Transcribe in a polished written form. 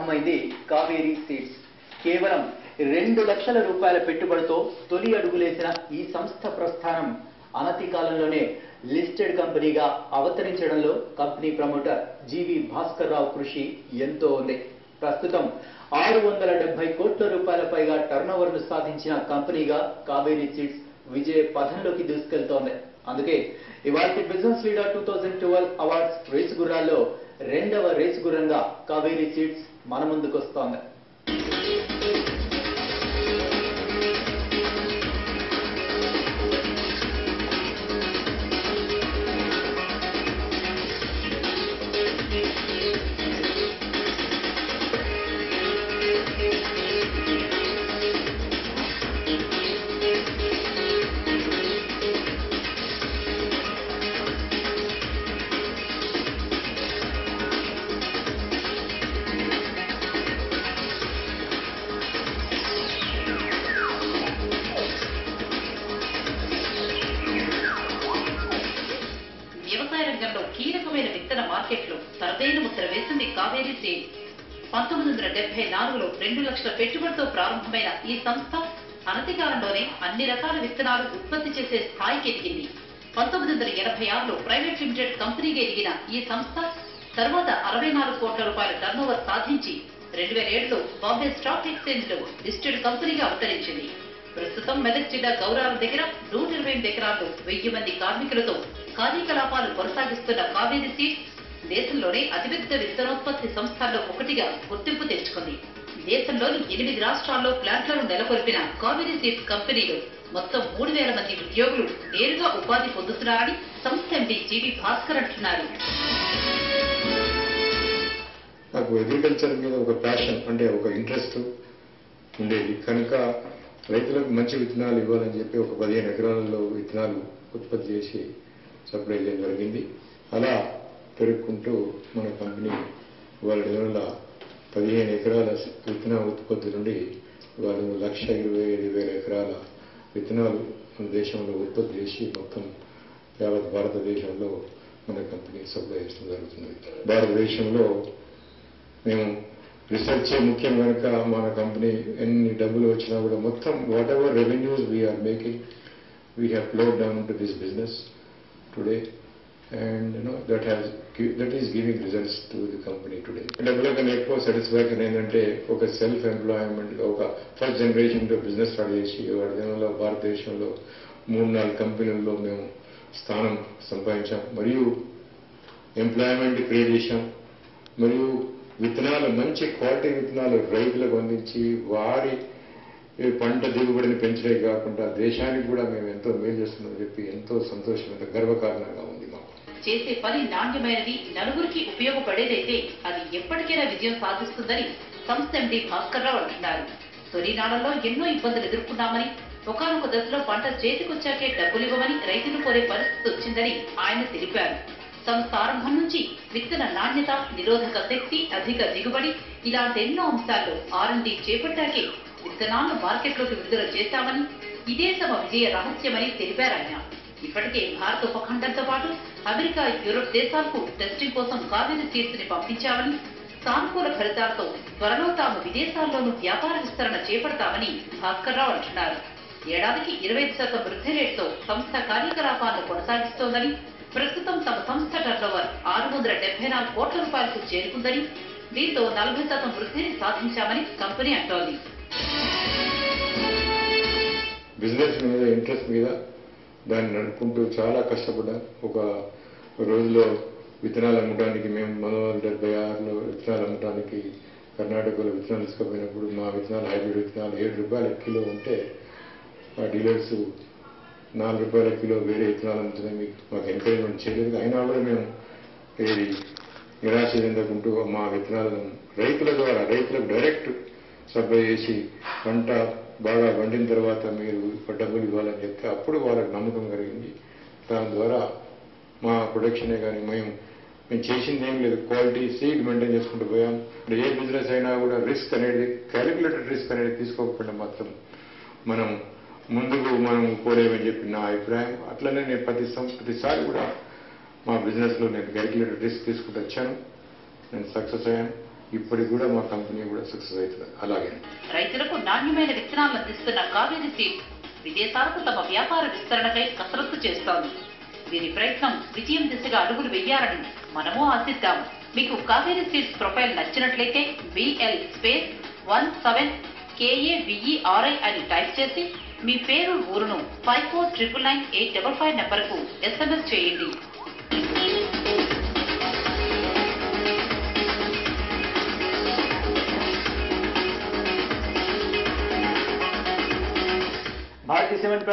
ప్రారంభమైంది కావేరీ సీడ్స్. కేవలం 2 లక్షల రూపాయల పెట్టుబడితో తొలి అడుగులేసిన ఈ సంస్థ ప్రస్థానం అనతి కాలంలోనే లిస్టెడ్ కంపెనీగా అవతరించడంలో కంపెనీ ప్రమోటర్ జీవి భాస్కర్ రావు కృషి ఎంతో ఉంది. ప్రస్తుతం 670 కోట్ల రూపాయల పైగా టర్నోవర్ను సాధించిన కంపెనీగా కావేరీ సీడ్స్ విజయ పథంలోకి దూసుకెళ్తోంది. అందుకే ఇవాల్టి బిజినెస్ లీడర్ 2012 అవార్డ్స్ రేసు గుర్రాల్లో 2వ రేసు గుర్రంగా కావేరీ సీడ్స్ మన ముందుకొస్తోంది. వ్యవసాయ రంగంలో కీలకమైన విత్తన మార్కెట్లో తనదైన ముద్ర వేసింది కావేరీ సీడ్స్. 1974లో 2 లక్షల పెట్టుబడితో ప్రారంభమైన ఈ సంస్థ అనతి కాలంలోనే అన్ని రకాల విత్తనాలు ఉత్పత్తి చేసే స్థాయికి ఎదిగింది. 1986లో ప్రైవేట్ లిమిటెడ్ కంపెనీగా ఎదిగిన ఈ సంస్థ తర్వాత 64 కోట్ల రూపాయల టర్నోవర్ సాధించి 2007లో బాంబే స్టాక్ ఎక్స్చేంజ్ లో లిస్టెడ్ కంపెనీగా అవతరించింది. ప్రస్తుతం మెదక్ జిల్లా గౌరాల దగ్గర 128 ఎకరాల్లో 1000 మంది కార్మికులతో కార్యకలాపాలు కొనసాగిస్తున్న కావేరీ సీడ్స్ దేశంలోనే అతిపెద్ద విత్తనోత్పత్తి సంస్థల్లో ఒకటిగా గుర్తింపు తెచ్చుకుంది. దేశంలోని 8 రాష్ట్రాల్లో ప్లాంట్లను నెలకొల్పిన కావేరీ సీడ్స్ కంపెనీలో మొత్తం 3000 మంది ఉద్యోగులు నేరుగా ఉపాధి పొందుతున్నారని సంస్థ ఎండీ జీవి భాస్కర్ అంటున్నారు. నాకు అగ్రికల్చర్ మీద ఒక ప్యాషన్ అంటే ఒక ఇంట్రెస్ట్ ఉండేది కనుక రైతులకు మంచి విత్తనాలు ఇవ్వాలని చెప్పి ఒక 15 ఎకరాలలో విత్తనాలు ఉత్పత్తి చేసి సప్లై చేయడం జరిగింది. అలా పెరుగుకుంటూ మన కంపెనీ వాళ్ళ 15 ఎకరాల విత్తన ఉత్పత్తి నుండి వాళ్ళు 1,25,000 ఎకరాల విత్తనాలు మన దేశంలో ఉత్పత్తి చేసి మొత్తం యావత్ భారతదేశంలో మన కంపెనీ సప్లై చేయడం జరుగుతుంది. భారతదేశంలో మేము రీసెర్చ్ ముఖ్యం కనుక మన కంపెనీ ఎన్ని డబ్బులు వచ్చినా కూడా మొత్తం whatever revenues we're making we have flowed down to this business today and that is giving results to the company today. డబ్బుల కన్నా ఎక్కువ సాటిస్ఫాక్షన్ ఏంటంటే ఒక సెల్ఫ్ ఎంప్లాయ్మెంట్గా ఒక ఫస్ట్ జనరేషన్తో బిజినెస్ స్టార్ట్ చేసి వాటి భారతదేశంలో 3-4 కంపెనీల్లో మేము స్థానం సంపాదించాం మరియు ఎంప్లాయ్మెంట్ క్రియేట్ చేశాం మరియు విత్తనాలు మంచి క్వాలిటీ విత్తనాలు రైతులకు అందించి వారి పంట దిగుబడిని పెంచడే కాకుండా దేశానికి కూడా మేము ఎంతో మేలు చేస్తున్నామని చెప్పి ఎంతో సంతోషంగా గర్వకారణంగా ఉంది మాకు. చేసే పని నాణ్యమైనది, నలుగురికి ఉపయోగపడేదైతే అది ఎప్పటికైనా విజయం సాధిస్తుందని సంస్థ ఎండీ భాస్కర్ రావు అంటున్నారు. తొలినాళ్లలో ఎన్నో ఇబ్బందులు ఎదుర్కొన్నామని, ఒకానొక దశలో పంట చేతికొచ్చాకే డబ్బులివ్వమని రైతులు కోరే పరిస్థితి వచ్చిందని ఆయన తెలిపారు. సంస్థ ఆరంభం నుంచి విత్తన నాణ్యత, నిరోధక శక్తి, అధిక దిగుబడి ఇలాంటి ఎన్నో అంశాల్లో R&D చేపట్టాకే విత్తనాలను మార్కెట్లోకి విడుదల చేశామని, ఇదే తమ విజయ రహస్యమని తెలిపారాయన. ఇప్పటికే భారత ఉపఖండంతో పాటు అమెరికా, యూరోప్ దేశాలకు టెస్టింగ్ కోసం కావేరీ సీడ్స్ ని పంపించామని, సానుకూల ఫలితాలతో త్వరలో తాము విదేశాల్లోనూ వ్యాపార విస్తరణ చేపడతామని భాస్కర్ రావు అంటున్నారు. ఏడాదికి 25% వృద్ధి రేటుతో సంస్థ కార్యకలాపాలను కొనసాగిస్తోందని, ప్రస్తుతం తమ సంస్థ టర్నోవర్ 674 కోట్ల రూపాయలకు చేరుకుందని, దీంతో 40% వృద్ధిని సాధించామని కంపెనీ అంటోంది. బిజినెస్ మీద ఇంట్రెస్ట్ మీద దాన్ని నడుపుకుంటూ చాలా కష్టపడ్డాం. ఒక రోజులో విత్తనాలు అమ్మడానికి మేము 1976లో విత్తనాలు అమ్మడానికి కర్ణాటకలో విత్తనాలు తీసుకుపోయినప్పుడు మా విత్తనాలు హైబ్రిడ్ విత్తనాలు 7 రూపాయల కిలో ఉంటే ఆ డీలర్స్ 4 రూపాయల కిలో వేరే విత్తనాలు అమ్ముతున్నాయి, మాకు ఎంకరేజ్మెంట్ చేయలేదు. అయినా కూడా మేము ఏది నిరాశ చెందకుంటూ మా విత్తనాలను రైతుల ద్వారా రైతులకు డైరెక్ట్ సప్లై చేసి పంట బాగా వండిన తర్వాత మీరు డబ్బులు ఇవ్వాలని చెప్తే అప్పుడు వాళ్ళకి నమ్మకం కలిగింది. దాని ద్వారా మా ప్రొడక్షనే కానీ మేము చేసింది ఏం లేదు, క్వాలిటీ సీడ్ మెయింటైన్ చేసుకుంటూ పోయాం. ఇప్పుడు ఏ బిజినెస్ అయినా కూడా రిస్క్ అనేది క్యాలిక్యులేటెడ్ రిస్క్ అనేది తీసుకోకపోయినా మాత్రం మనం ముందుకు మనం పోలేమని చెప్పి నా అభిప్రాయం. అట్లనే నేను ప్రతిసారి కూడా మా బిజినెస్లో నేను క్యాలిక్యులేటెడ్ రిస్క్ తీసుకుంటూ వచ్చాను, నేను సక్సెస్ అయ్యాను. ఇప్పటికి కూడా మా కంపెనీ కూడా సక్సెస్ అవుతుంది అలాగే. రైతులకు నాణ్యమైన విత్తనాలను అందిస్తున్న కావేరీ సీడ్స్ విదేశాలకు తమ వ్యాపార విస్తరణకై కసరత్తు చేస్తోంది. వీరి ప్రయత్నం విజయం దిశగా అడుగులు వెయ్యాలని మనము ఆశిద్దాం. మీకు కావేరీ సీడ్స్ ప్రొఫైల్ నచ్చినట్లయితే BL17KAVERI అని టైప్ చేసి మీ పేరు ఊరును 54999855 నెంబర్కు SMS చేయండి. భారతీయ సిమెంట్